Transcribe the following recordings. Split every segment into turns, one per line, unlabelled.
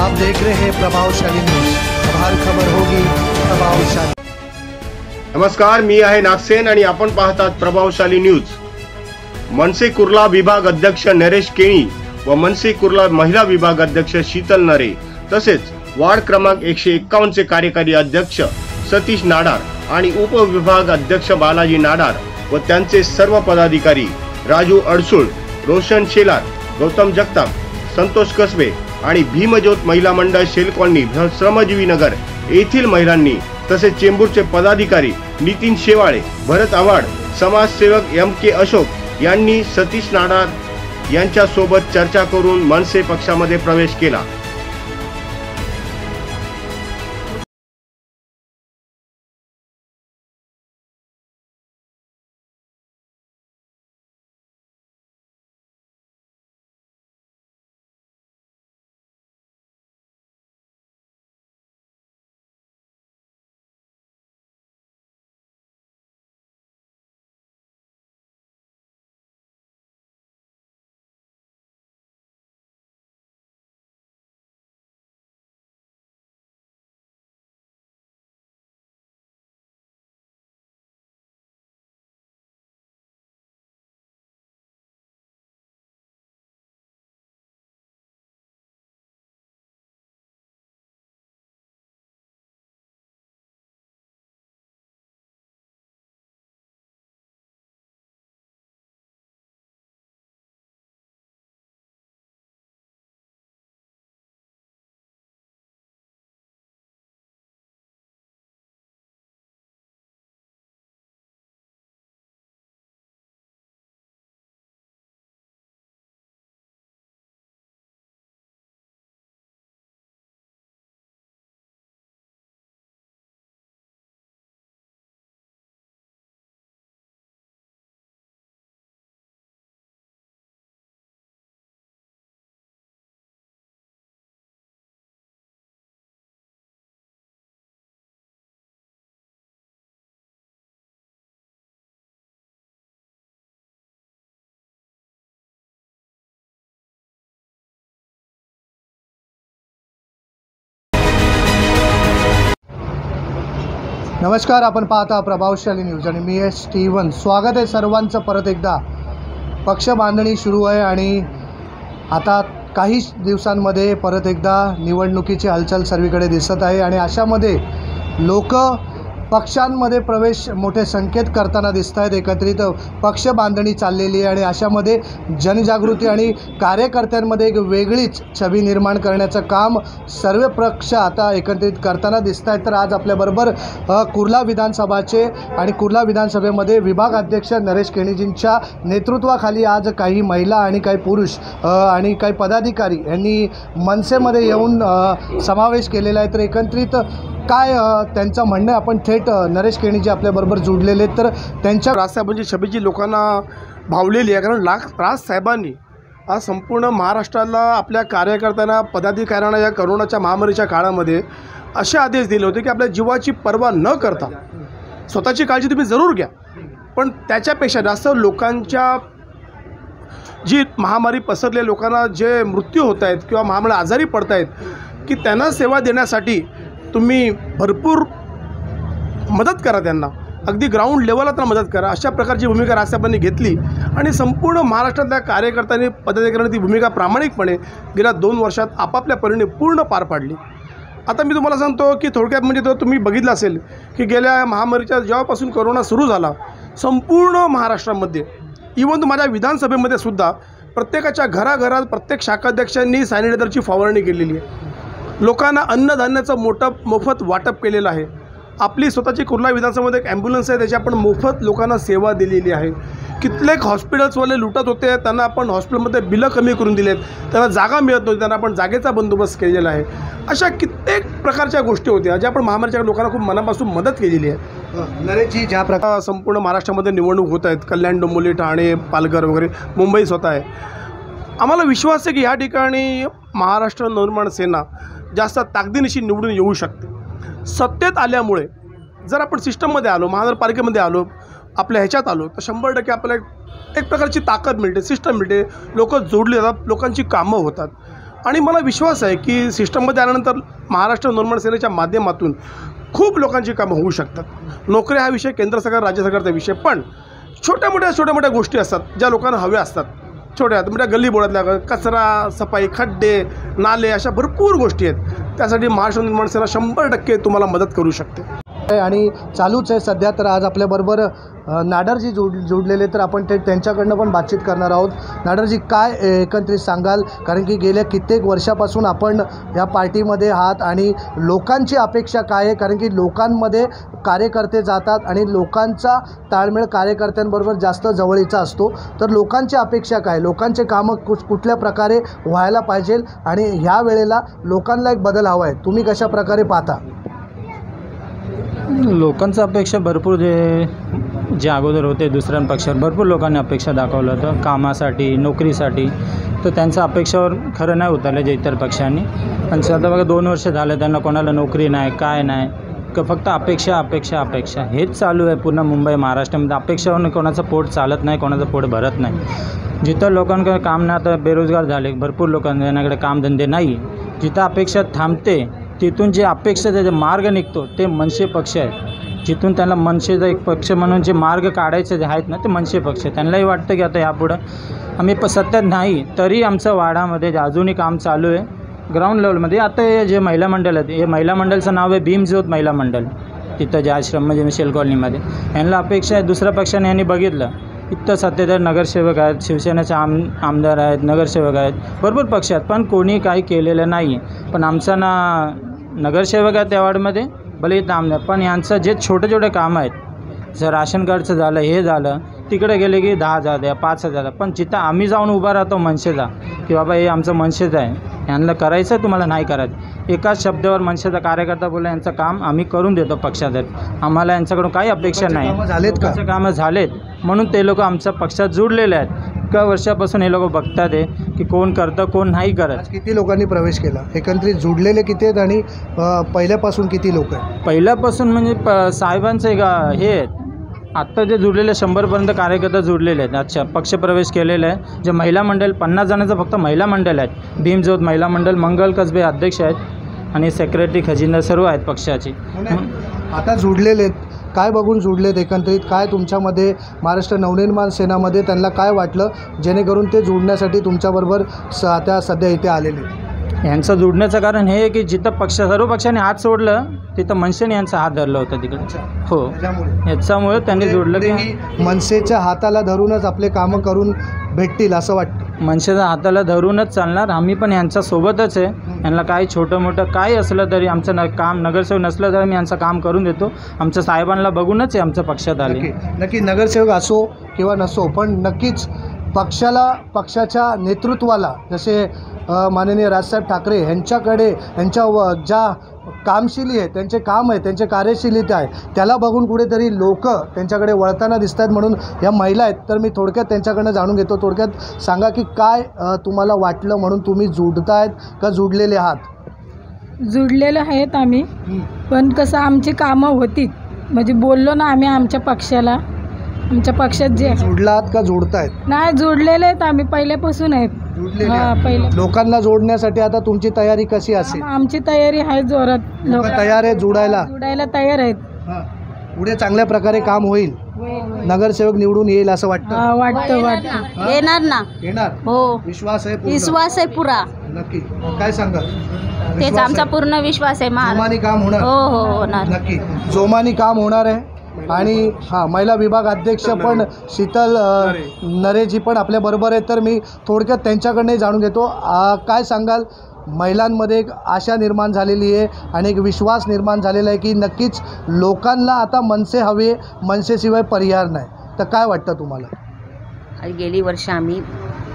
आप देख रहे हैं प्रभावशाली न्यूज। अब हर खबर होगी प्रभावशाली।
नमस्कार, मी आहे नागसेन आणि आपण पाहतात प्रभावशाली न्यूज। मनसे कुर्ला विभाग अध्यक्ष नरेश केणी व मनसे कुर्ला महिला विभाग अध्यक्ष शीतल नरे तसेच वार्ड क्रमांक 151 चे कार्यकारी अध्यक्ष सतीश नाडार आणि उपविभाग अध्यक्ष बालाजी नाडार व त्यांचे सर्व पदाधिकारी राजू अडसूळ, रोशन शेलार, गौतम जगताप, संतोष कसबे आणि भीमज्योत महिला मंडळ शेल कॉलनी श्रमजीवी नगर येथील महिलांनी तसेच चेंबूरचे पदाधिकारी नितीन शेवाळे, भरत आव्हाड, समाजसेवक MK अशोक यांनी सतीश नाडार यांच्या सोबत चर्चा करून मनसे पक्षामध्ये प्रवेश केला।
नमस्कार, आपण पाहता प्रभावशाली न्यूज आणि मी स्टीवन। स्वागत आहे सर्वांचं परत एकदा। पक्ष बांधणी सुरू आहे आणि आता काही दिवसांमध्ये परत एकदा निवडणुकीची हालचाल सर्वीकडे दिसत आहे आणि अशामध्ये लोक पक्षांमध्ये प्रवेश मोठे संकेत करताना दिसत आहेत। एकत्रित पक्ष बांधणी चाललेली आहे आणि अशामध्ये जनजागृती आणि कार्यकर्त्यांमध्ये एक वेगळीच छबी निर्माण करण्याचं काम सर्व पक्ष आता एकत्रित करताना दिसत आहेत। तर आज आपल्याबरोबर कुर्ला विधानसभाचे आणि कुर्ला विधानसभेमध्ये विभाग अध्यक्ष नरेश केणीजींच्या नेतृत्वाखाली आज काही महिला आणि काही पुरुष आणि काही पदाधिकारी यांनी मनसेमध्ये येऊन समावेश केलेला आहे। तर एकत्रित काय त्यांचं म्हणणं आपण थेट नरेश केणीजी आपल्याबरोबर जोडलेले आहेत। तर त्यांच्या
राजसाहेबांची छबीची लोकांना भावलेली आहे, कारण राजसाहेबांनी आज संपूर्ण महाराष्ट्राला आपल्या कार्यकर्त्यांना पदाधिकाऱ्यांना या करोनाच्या महामारीच्या काळामध्ये असे आदेश दिले होते की आपल्या जीवाची पर्वा न करता स्वतःची काळजी तुम्ही जरूर घ्या, पण त्याच्यापेक्षा जास्त लोकांच्या जी महामारी पसरलेल्या लोकांना जे मृत्यू होत आहेत किंवा महामारी आजारी पडत आहेत की त्यांना सेवा देण्यासाठी तुम्ही भरपूर मदत करा, त्यांना अगदी ग्राउंड लेवलला त्यांना मदत करा, अशा प्रकारची भूमिका राजसाहेबांनी घेतली आणि संपूर्ण महाराष्ट्रातल्या कार्यकर्त्यांनी पदाधिकाऱ्यांनी ती भूमिका प्रामाणिकपणे गेल्या 2 वर्षात आपापल्या परीने पूर्ण पार पाडली। आता मी तुम्हाला सांगतो की थोडक्यात म्हणजे तो तुम्ही बघितलं असेल की गेल्या महामारीच्या जेव्हापासून कोरोना सुरू झाला संपूर्ण महाराष्ट्रामध्ये इव्हन माझ्या विधानसभेमध्ये सुद्धा प्रत्येकाच्या घराघरात प्रत्येक शाखाध्यक्षांनी सॅनिटायझरची फवारणी केलेली आहे, लोकांना अन्नधान्याचं मोफत वाटप केलेलं आहे। आपली स्वतःची कुर्ला विधानसभेमध्ये एक ॲम्ब्युलन्स आहे, त्याची आपण मोफत लोकांना सेवा दिलेली आहे। कित्येक हॉस्पिटल्सवाले लुटत होते, त्यांना आपण हॉस्पिटलमध्ये बिलं कमी करून दिलेत, त्यांना जागा मिळत नव्हती, त्यांना आपण जागेचा बंदोबस्त केलेला आहे। अशा कित्येक प्रकारच्या गोष्टी होत्या ज्या आपण महामारीच्या लोकांना खूप मनापासून मदत केलेली आहे।
नरेशजी, ज्या प्रकार
संपूर्ण महाराष्ट्रामध्ये निवडणूक होत आहेत, कल्याण, डोंबिवली, ठाणे, पालघर वगैरे, मुंबई स्वतः आहे, आम्हाला विश्वास आहे की ह्या ठिकाणी महाराष्ट्र नवनिर्माण सेना जास्त ताकदीनिशी निवडून येऊ शकते। सत्तेत आल्यामुळे जर आपण सिस्टममध्ये आलो, महानगरपालिकेमध्ये आलो, आपल्या ह्याच्यात आलो, तर 100% आपल्याला एक प्रकारची ताकद मिळते, सिस्टम मिळते, लोक जोडले जातात, लोकांची कामं होतात। आणि मला विश्वास आहे की सिस्टममध्ये आल्यानंतर महाराष्ट्र नवनिर्माण सेनेच्या माध्यमातून खूप लोकांची कामं होऊ शकतात. नोकऱ्या हा विषय केंद्र सरकार राज्य सरकारचा विषय, पण छोट्या मोठ्या गोष्टी असतात ज्या लोकांना हव्या असतात. छोट्या मोठ्या गल्ली बोळातल्या कचरा, सफाई, खड्डे, नाले अशा भरपूर गोष्टी आहेत. त्यासाठी महाराष्ट्र निर्माण सेना 100% तुम्हाला मदत करू शकते.
आणि चालूच आहे सध्या. तर आज आपल्याबरोबर नाडरजी जोडलेले, तर आपण त्यांच्याकडनं पण बातचीत करणार आहोत. नाडरजी, काय एकंदरीत सांगाल? कारण की गेल्या कित्येक वर्षापासून आपण या पार्टीमध्ये आहात आणि लोकांची अपेक्षा काय आहे? कारण की लोकांमध्ये कार्यकर्ते जातात आणि लोकांचा ताळमेळ कार्यकर्त्यांबरोबर जास्त जवळीचा असतो. तर लोकांची अपेक्षा काय, लोकांचे कामं कुठल्या प्रकारे व्हायला पाहिजे आणि ह्या वेळेला लोकांना एक बदल हवा आहे, तुम्ही कशा प्रकारे पाहता?
लोकांचा अपेक्षा भरपूर जे अगोदर होते दुसऱ्या पक्षावर भरपूर लोकांनी अपेक्षा दाखवलं होतं कामासाठी, नोकरीसाठी. तर त्यांच्या अपेक्षावर खरं नाही उतरलं जे इतर पक्षांनी. पण आता बघा 2 वर्ष झालं त्यांना कोणाला नोकरी नाही, काय नाही, फक्त अपेक्षा हेच चालू आहे पूर्ण मुंबई महाराष्ट्रामध्ये. अपेक्षावरून कोणाचं पोट चालत नाही, कोणाचं पोट भरत नाही. जिथं लोकांकडे काम नाही, आता बेरोजगार झाले भरपूर लोकांकडे कामधंदे नाही. जिथं अपेक्षा थांबते तिथून जे अपेक्षेचा जे मार्ग निघतो ते मनसे पक्ष आहे. जिथून त्यांना मनसेचा एक पक्ष म्हणून जे मार्ग काढायचे जे आहेत ना ते मनसे पक्ष. त्यांनाही वाटतं की आता यापुढं आम्ही सत्यात नाही तरी आमचं वाडामध्ये अजूनही काम चालू आहे ग्राउंड लेवलमध्ये. आता हे जे महिला मंडळ आहेत, हे महिला मंडळचं नाव आहे भीमज्योत महिला मंडळ. तिथं जे आश्रम म्हणजे मिशेल कॉलनीमध्ये यांना अपेक्षा आहे. दुसऱ्या पक्षाने यांनी बघितलं इथं सत्तेदार नगरसेवक आहेत, शिवसेनेचे आमदार आहेत, नगरसेवक आहेत, भरपूर पक्ष आहेत, पण कोणी काही केलेलं नाही. पण आमचा ना नगरसेवक आहे त्या वार्डमध्ये, भले इथं आमदार, पण यांचं जे छोटे काम आहेत, जर राशन कार्डचं झालं, हे झालं, तिकडे गेले की 10,000 द्या, 5,000 द्या. पण जिथं आम्ही जाऊन उभा राहतो मनसेचा की बाबा हे आमचं मनसेचं आहे, यांना करायचं आहे, तुम्हाला नाही करायचं, एकाच शब्दावर मनसेचा कार्यकर्ता बोलला यांचं काम आम्ही करून देतो पक्षात. आम्हाला यांच्याकडून काही अपेक्षा नाही.
झालेत का?
कामं झालेत म्हणून ते लोक आमच्या पक्षात जुडलेले आहेत. इतक्या वर्षापासून हे लोक बघतात आहे की कोण करतं कोण नाही करत.
किती लोकांनी प्रवेश केला, एकंदरीत जुडलेले किती आहेत आणि पहिल्यापासून किती लोक आहेत?
पहिल्यापासून म्हणजे साहेबांचं एक हे आहेत, आत्ता जे जुडलेले 100पर्यंत कार्यकर्ते जुडलेले आहेत. अच्छा, पक्षप्रवेश केलेले आहे. जे महिला मंडळ 50 जणांचं फक्त महिला मंडळ आहेत. भीमज्योत महिला मंडळ, मंगल कसबे अध्यक्ष आहेत आणि सेक्रेटरी खजिनदार सर्व आहेत पक्षाची.
आता जुडलेले आहेत, काय बघून जुडलेत? एकंदरीत काय तुमच्यामध्ये महाराष्ट्र नवनिर्माण सेनामध्ये त्यांना काय वाटलं जेणेकरून ते जुडण्यासाठी तुमच्याबरोबर आता सध्या इथे आलेले?
यांचं जुडण्याचं कारण हे की जिथं सर्व पक्षाने हात सोडलं तिथं मनसेने यांचा हात धरला होता तिकडे. हो, याच्यामुळे त्यांनी जोडलं की
मनसेच्या हाताला धरूनच आपले कामं करून भेटतील असं वाटतं.
मनसेच्या हाताला धरूनच चालणार. आम्ही पण यांच्यासोबतच आहे. यांना काही छोटं मोठं काय असलं तरी आमचं काम नगरसेवक नसलं तरी मी यांचं काम करून देतो. आमच्या साहेबांना बघूनच आहे आमच्या पक्षात आले.
नक्की नगरसेवक असो किंवा नसो, पण नक्कीच पक्षाच्या नेतृत्वाला जसे माननीय राजसाहेब ठाकरे यांच्याकडे यांच्या ज्या कामशिली आहे, त्यांचे काम आहे, त्यांचे कार्यशीलता आहे, त्याला बघून कुठेतरी लोक त्यांच्याकडे वळताना दिसत आहेत. म्हणून या महिला आहेत, तर मी थोडक्यात त्यांच्याकडनं जाणून घेतो. थोडक्यात सांगा की काय तुम्हाला वाटलं म्हणून तुम्ही जुडतायत का जुडलेले आहात?
जुडलेले आहेत आम्ही, पण कसं आमची कामं होती म्हणजे बोललो ना आम्ही आमच्या पक्षाला, आमच्या पक्षात जे
जुडलात का जोडतायत?
नाही, जुडलेले आहेत आम्ही पहिल्यापासून आहेत. पहिले
लोकांना जोडण्यासाठी आता तुमची तयारी कशी असेल?
आमची तयारी आहे जोरात.
लोक तयार आहेत जुडायला
तयार आहेत.
पुढे चांगल्या प्रकारे काम होईल, नगरसेवक निवडून येईल असं वाटतं?
वाटतं
येणार ना.
येणार
हो,
विश्वास आहे?
विश्वास आहे पुरा.
नक्की. काय सांगा?
तेच आमचा पूर्ण विश्वास आहे.
जोमानी काम होणार?
हो हो होणार.
नक्की जोमानी काम होणार आहे. आणि महिला विभाग अध्यक्ष पण शीतल नरेजी पण आपल्याबरोबर आहेत, तर मी थोडक्यात त्यांच्याकडनंही जाणून घेतो. काय सांगाल? महिलांमध्ये एक आशा निर्माण झालेली आहे आणि एक विश्वास निर्माण झालेला आहे की नक्कीच लोकांना आता मनसे हवे, मनसेशिवाय पर्याय नाही. तर काय वाटतं तुम्हाला?
गेली वर्ष आम्ही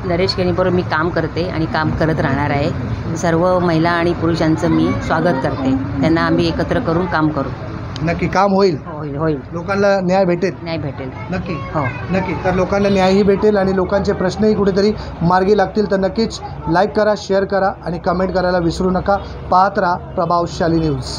नरेश केणीबरोबर मी काम करते आणि काम करत राहणार आहे. सर्व महिला आणि पुरुषांचं मी स्वागत करते. त्यांना आम्ही एकत्र करून काम करू.
नक्की काम होईल?
होईल.
लोकांना न्याय भेटेल?
न्याय भेटेल.
नक्की.
हो,
नक्की. तर लोकांना न्यायही भेटेल आणि लोकांचे प्रश्नही कुठेतरी मार्गी लागतील. तर नक्कीच लाईक करा, शेअर करा आणि कमेंट करायला विसरू नका. पाहत राहा प्रभावशाली न्यूज.